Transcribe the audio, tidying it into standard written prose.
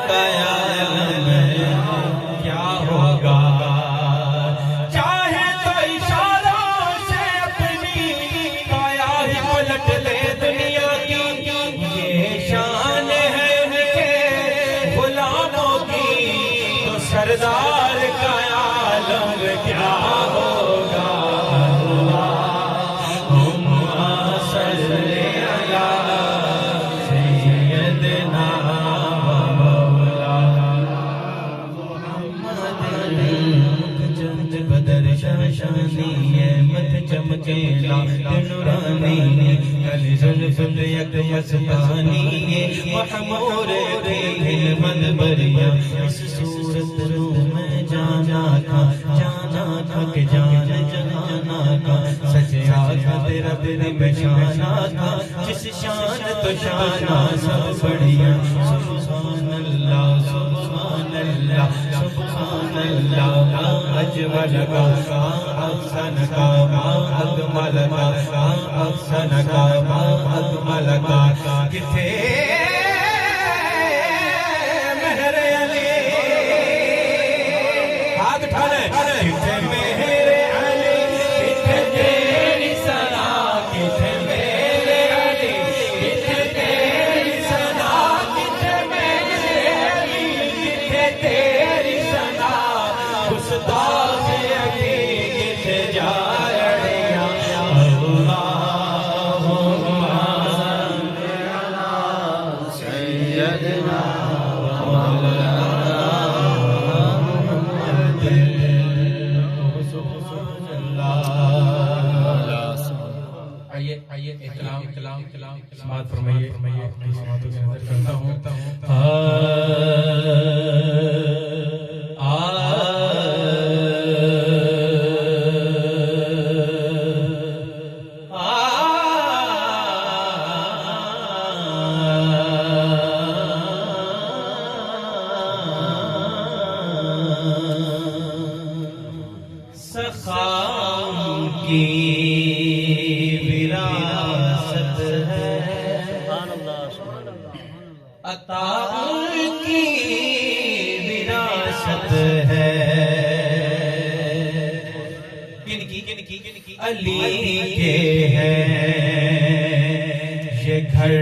کا عالم کیا ہوگا چاہے تو اشاروں سے اپنی کایا ہی پلٹ لے دنیا کی یہ شان ہے ان کے غلاموں کی تو سردار کا عالم کیا ہوگا چمکیلا نورانی علی زلف یک مستانی محمور تھی مدبریاں اس صورت رو میں جانا تھا کہ جان جہانا تھا سچا تھا تیرا دل میں شانا تھا جس شان تو شانہ سب بڑھیا سبحان اللہ سبحان اللہ سبحان اللہ اجمل کا احسن کا اجمل کا احسن کا اجمل کا کتھے مہر علی ہاتھ اٹھا لے کتھے مہر علی کتھے تیری ثنا کتھے مہر علی کتھے تیری ثنا کتھے مہر علی کتھے تیری ثنا گستاخ سماعت فرمائیے اپنی سماعتوں کے نظر کرتا ہوں سخاؤں کی وراثت ہے عطا کی وراثت ہے علی کے ہیں یہ گھر